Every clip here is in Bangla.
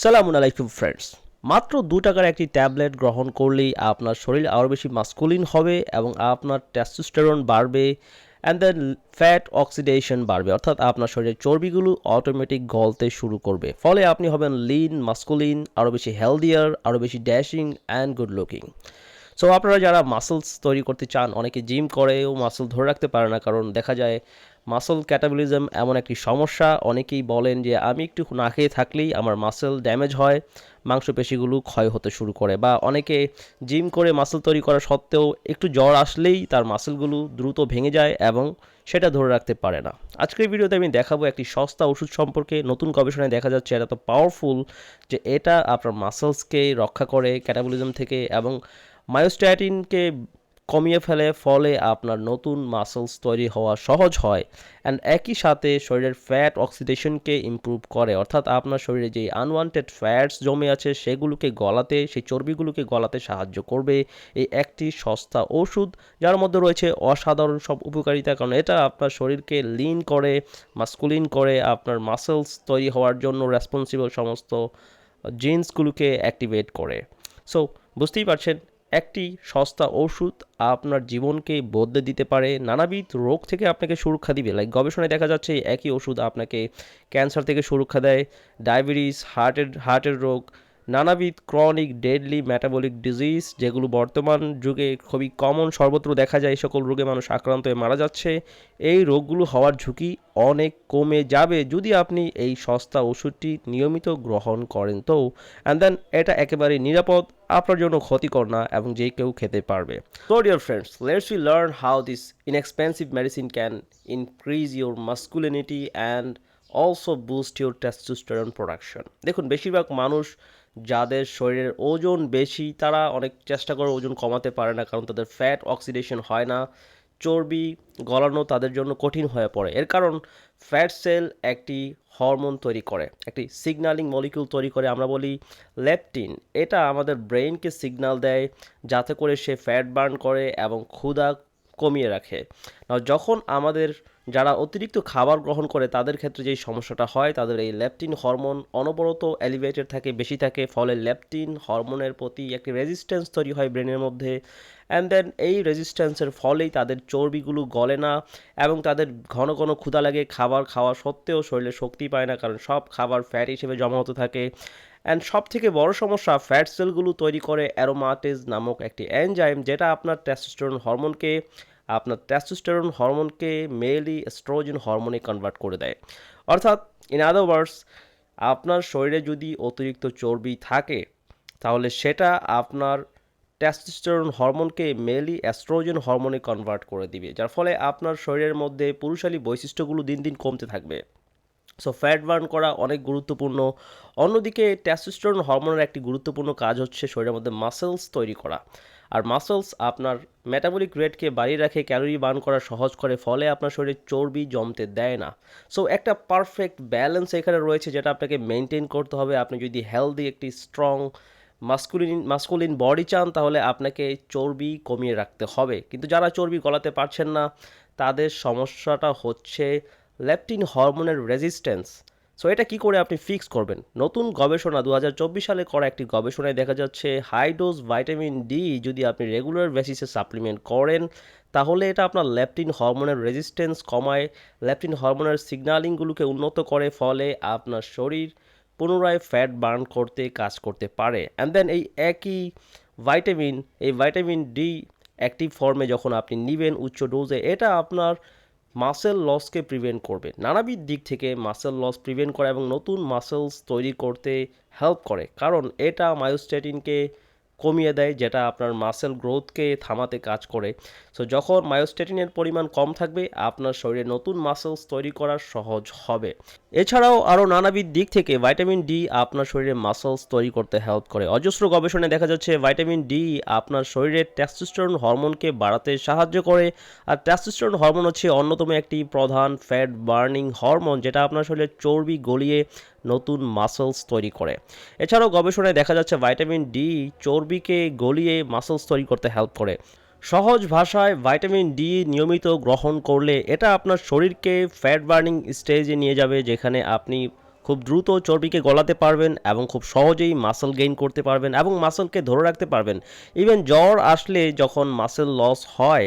সালামু আলাইকুম ফ্রেন্ডস। মাত্র 2 টাকার একটি ট্যাবলেট গ্রহণ করলেই আপনার শরীর আরও বেশি মাস্কুলিন হবে এবং আপনার টেস্টোস্টেরন বাড়বে অ্যান্ড দেন ফ্যাট অক্সিডেশন বাড়বে, অর্থাৎ আপনার শরীরের চর্বিগুলো অটোমেটিক গলতে শুরু করবে। ফলে আপনি হবেন লিন, মাস্কুলিন, আরও বেশি হেলদিয়ার, আরও বেশি dashing and good looking. So আপনারা যারা মাসলস তৈরি করতে চান, অনেকে জিম করেও মাসল ধরে রাখতে পারে না, কারণ দেখা যায় মাসল ক্যাটাবলিজম এমন একটি সমস্যা। অনেকেই বলেন যে আমি একটু না খেয়ে থাকলেই আমার মাসল ড্যামেজ হয়, মাংসপেশিগুলো ক্ষয় হতে শুরু করে, বা অনেকে জিম করে মাসল তৈরি করা সত্ত্বেও একটু জ্বর আসলেই তার মাসলগুলো দ্রুত ভেঙে যায় এবং সেটা ধরে রাখতে পারে না। আজকের ভিডিওতে আমি দেখাবো একটি সস্তা ওষুধ সম্পর্কে। নতুন গবেষণায় দেখা যাচ্ছে এটা তো পাওয়ারফুল যে এটা আপনার মাসলসকে রক্ষা করে ক্যাটাবলিজম থেকে এবং মায়োস্ট্যাটিনকে কমিয়ে ফেলে, ফলে আপনার নতুন মাসলস তৈরি হওয়া সহজ হয় অ্যান্ড একই সাথে শরীরের ফ্যাট অক্সিডেশনকে ইমপ্রুভ করে, অর্থাৎ আপনার শরীরে যে আনওয়ান্টেড ফ্যাটস জমে আছে সেগুলোকে গলাতে, সেই চর্বিগুলোকে গলাতে সাহায্য করবে এই একটি সস্তা ওষুধ, যার মধ্যে রয়েছে অসাধারণ সব উপকারিতা। কারণ এটা আপনার শরীরকে লিন করে, মাস্কুলিন করে, আপনার মাসলস তৈরি হওয়ার জন্য রেসপন্সিবল সমস্ত জিন্সগুলোকে অ্যাক্টিভেট করে। সো বুঝতেই পারছেন, একটি সস্তা ওষুধ আপনার জীবনকে বদলে দিতে পারে, নানাবিধ রোগ থেকে আপনাকে সুরক্ষা দিবে। লাইক গবেষণায় দেখা যাচ্ছে একই ওষুধ আপনাকে ক্যান্সার থেকে সুরক্ষা দেয়, ডায়াবেটিস, হার্টের রোগ, নানাবিধ ক্রনিক ডেডলি মেটাবলিক ডিজিজ, যেগুলো বর্তমান যুগে খুবই কমন, সর্বত্র দেখা যায়, এই সকল রোগে মানুষ আক্রান্ত হয়ে মারা যাচ্ছে। এই রোগগুলো হওয়ার ঝুঁকি অনেক কমে যাবে যদি আপনি এই সস্তা ওষুধটি নিয়মিত গ্রহণ করেন। তো অ্যান্ড দেন এটা একেবারে নিরাপদ, আপনার জন্য ক্ষতিকর না এবং যে কেউ খেতে পারবে। So dear friends, let's we learn how this inexpensive medicine can increase your masculinity and also boost your testosterone production. দেখুন, বেশিরভাগ মানুষ যাদের শরীরের ওজন বেশি তারা অনেক চেষ্টা করে ওজন কমাতে পারে না, কারণ তাদের ফ্যাট অক্সিডেশন হয় না, চর্বি গলানো তাদের জন্য কঠিন হয়ে পড়ে। এর কারণ ফ্যাট সেল একটি হরমোন তৈরি করে, একটি সিগন্যালিং মলিকিউল তৈরি করে, আমরা বলি লেপটিন। এটা আমাদের ব্রেইনকে সিগন্যাল দেয় যাতে করে সে ফ্যাট বার্ন করে এবং ক্ষুধা কমিয়ে রাখে। যখন আমাদের যারা অতিরিক্ত খাবার গ্রহণ করে তাদের ক্ষেত্রে যেই সমস্যাটা হয়, তাদের এই লেপটিন হরমোন অনবরত এলিভেটেড থাকে, বেশি থাকে, ফলে লেপটিন হরমোনের প্রতি একটি রেজিস্ট্যান্স তৈরি হয় ব্রেনের মধ্যে অ্যান্ড দেন এই রেজিস্ট্যান্সের ফলেই তাদের চর্বিগুলো গলে না এবং তাদের ঘন ঘন ক্ষুধা লাগে, খাবার খাওয়া সত্ত্বেও শরীরে শক্তি পায় না, কারণ সব খাবার ফ্যাট হিসেবে জমা হতে থাকে। অ্যান্ড সব থেকে বড় সমস্যা, ফ্যাট সেলগুলো তৈরি করে অ্যারোমাটেজ নামক একটি এনজাইম, যেটা আপনার টেস্টোস্টেরন হরমোনকে মেইলি এস্ট্রোজেন হরমোনে কনভার্ট করে দেয়। অর্থাৎ ইন আদার ওয়ার্ডস, আপনার শরীরে যদি অতিরিক্ত চর্বি থাকে তাহলে সেটা আপনার টেস্টোস্টেরন হরমোনকে মেইলি এস্ট্রোজেন হরমোনে কনভার্ট করে দিবে, যার ফলে আপনার শরীরের মধ্যে পুরুষালী বৈশিষ্ট্যগুলো দিন দিন কমতে থাকবে। সো ফ্যাট বার্ন করা অনেক গুরুত্বপূর্ণ। অন্যদিকে টেস্টোস্টেরন হরমোনের একটি গুরুত্বপূর্ণ কাজ হচ্ছে শরীরের মধ্যে মাসেলস তৈরি করা। আর মাসেলস আপনার মেটাবলিক রেটকে বাড়িয়ে রাখে, ক্যালোরি বার্ন করা সহজ করে, ফলে আপনার শরীরে চর্বি জমতে দেয় না। সো একটা পারফেক্ট ব্যালেন্স এখানে রয়েছে, যেটা আপনাকে মেনটেন করতে হবে। আপনি যদি হেলদি একটি স্ট্রং মাস্কুলিন বডি চান তাহলে আপনাকে চর্বি কমিয়ে রাখতে হবে। কিন্তু যারা চর্বি গলাতে পারছেন না তাদের সমস্যাটা হচ্ছে লেপটিন হরমোনের রেজিস্ট্যান্স। সো এটা কি করে আপনি ফিক্স করবেন? নতুন গবেষণা 2024 সালে করা একটি গবেষণায় দেখা যাচ্ছে হাই ডোজ ভাইটামিন ডি যদি আপনি রেগুলার বেসিসে সাপ্লিমেন্ট করেন তাহলে এটা আপনার লেপটিন হরমোনের রেজিস্ট্যান্স কমায়, লেপটিন হরমোনের সিগন্যালিংগুলোকে উন্নত করে, ফলে আপনার শরীর পুনরায় ফ্যাট বার্ন করতে কাজ করতে পারে। অ্যান্ড দেন এই ভাইটামিন ডি অ্যাক্টিভ ফর্মে যখন আপনি নেবেন উচ্চ ডোজে, এটা আপনার মাসেল লসকে প্রিভেন্ট করবে, নানাবিধ দিক থেকে মাসেল লস প্রিভেন্ট করে এবং নতুন মাসেলস তৈরি করতে হেল্প করে, কারণ এটা মায়োস্ট্যাটিনকে কমিয়ে দেয়, যেটা আপনার মাসেল গ্রোথকে থামাতে কাজ করে। সো যখন মায়োস্ট্যাটিনের পরিমাণ কম থাকবে আপনার শরীরে নতুন মাসেলস তৈরি করা সহজ হবে। এছাড়াও আরও নানাবিধ দিক থেকে ভাইটামিন ডি আপনার শরীরে মাসেলস তৈরি করতে হেল্প করে। অজস্র গবেষণায় দেখা যাচ্ছে ভাইটামিন ডি আপনার শরীরের টেস্টোস্টেরন হরমোনকে বাড়াতে সাহায্য করে। আর টেস্টোস্টেরন হরমোন হচ্ছে অন্যতম একটি প্রধান ফ্যাট বার্নিং হরমোন, যেটা আপনার শরীরের চর্বি গলিয়ে নতুন মাসেলস তৈরি করে। এছাড়াও গবেষণায় দেখা যাচ্ছে ভাইটামিন ডি চর্বিকে গলিয়ে মাসেলস তৈরি করতে হেল্প করে। সহজ ভাষায় ভাইটামিন ডি নিয়মিত গ্রহণ করলে এটা আপনার শরীরকে ফ্যাট বার্নিং স্টেজে নিয়ে যাবে, যেখানে আপনি খুব দ্রুত চর্বিকে গলাতে পারবেন এবং খুব সহজেই মাসল গেইন করতে পারবেন এবং মাসলকে ধরে রাখতে পারবেন। ইভেন জ্বর আসলে যখন মাসল লস হয়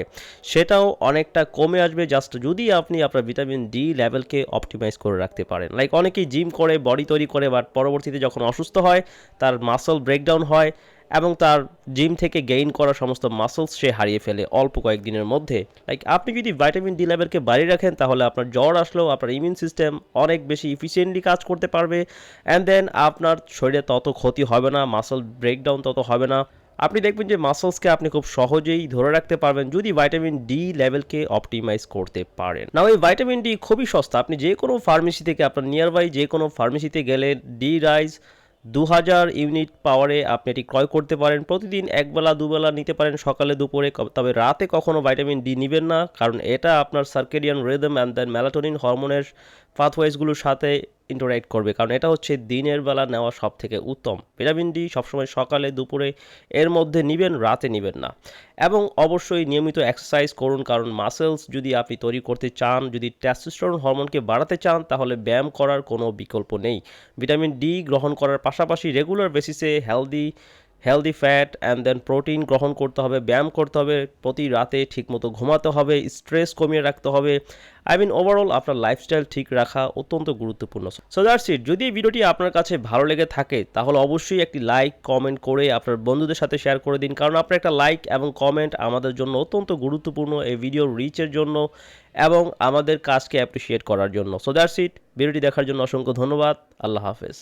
সেটাও অনেকটা কমে আসবে, জাস্ট যদি আপনি আপনার ভিটামিন ডি লেভেলকে অপটিমাইজ করে রাখতে পারেন। লাইক অনেকেই জিম করে বডি তৈরি করে, বাট পরবর্তীতে যখন অসুস্থ হয় তার মাসল ব্রেকডাউন হয় এবং তার জিম থেকে গেইন করা সমস্ত মাসলস সে হারিয়ে ফেলে অল্প কয়েকদিনের মধ্যে। লাইক আপনি যদি ভিটামিন ডি লেভেলকে বাড়িয়ে রাখেন তাহলে আপনার জ্বর আসলেও আপনার ইমিউন সিস্টেম অনেক বেশি ইফিসিয়েন্টলি কাজ করতে পারবে, অ্যান্ড দেন আপনার শরীরে তত ক্ষতি হবে না, মাসল ব্রেকডাউন তত হবে না। আপনি দেখবেন যে মাসলসকে আপনি খুব সহজেই ধরে রাখতে পারবেন যদি ভিটামিন ডি লেভেলকে অপটিমাইজ করতে পারেন। নাও এই ভিটামিন ডি খুবই সস্তা, আপনি যে কোনো ফার্মেসি থেকে, আপনার নিয়ার বাই যে কোনো ফার্মেসিতে গেলে ডি রাইজ 2000 ইউনিট পাওয়ারে আপনি এটি ক্রয় করতে পারেন। প্রতিদিন একবেলা দুবেলা নিতে পারেন, সকালে দুপুরে, তবে রাতে কখনো ভিটামিন ডি নেবেন না, কারণ এটা আপনার circadian rhythm and then melatonin হরমোনের পাথওয়েজগুলোর সাথে ইন্টারঅ্যাক্ট করবে, কারণ এটা হচ্ছে দিনের বেলা নেওয়া সব থেকে উত্তম। ভিটামিন ডি সবসময় সকালে দুপুরে এর মধ্যে নেবেন, রাতে নেবেন না। এবং অবশ্যই নিয়মিত এক্সারসাইজ করুন, কারণ মাসেলস যদি আপনি তৈরি করতে চান, যদি টেস্টোস্টেরন হরমোনকে বাড়াতে চান, তাহলে ব্যায়াম করার কোনো বিকল্প নেই। ভিটামিন ডি গ্রহণ করার পাশাপাশি রেগুলার বেসিসে healthy fat and then protein গ্রহণ করতে হবে, ব্যায়াম করতে হবে, প্রতি রাতে ঠিকমতো ঘুমাতে হবে, স্ট্রেস কমিয়ে রাখতে হবে। ওভারঅল আপনার লাইফস্টাইল ঠিক রাখা অত্যন্ত গুরুত্বপূর্ণ। So that's it. যদি এই ভিডিওটি আপনার কাছে ভালো লেগে থাকে তাহলে অবশ্যই একটি লাইক কমেন্ট করে আপনার বন্ধুদের সাথে শেয়ার করে দিন, কারণ আপনার একটা লাইক এবং কমেন্ট আমাদের জন্য অত্যন্ত গুরুত্বপূর্ণ এই ভিডিওর রিচের জন্য এবং আমাদের কাজকে অ্যাপ্রিসিয়েট করার জন্য। So that's it. ভিডিওটি দেখার জন্য অসংখ্য ধন্যবাদ। আল্লাহ হাফেজ।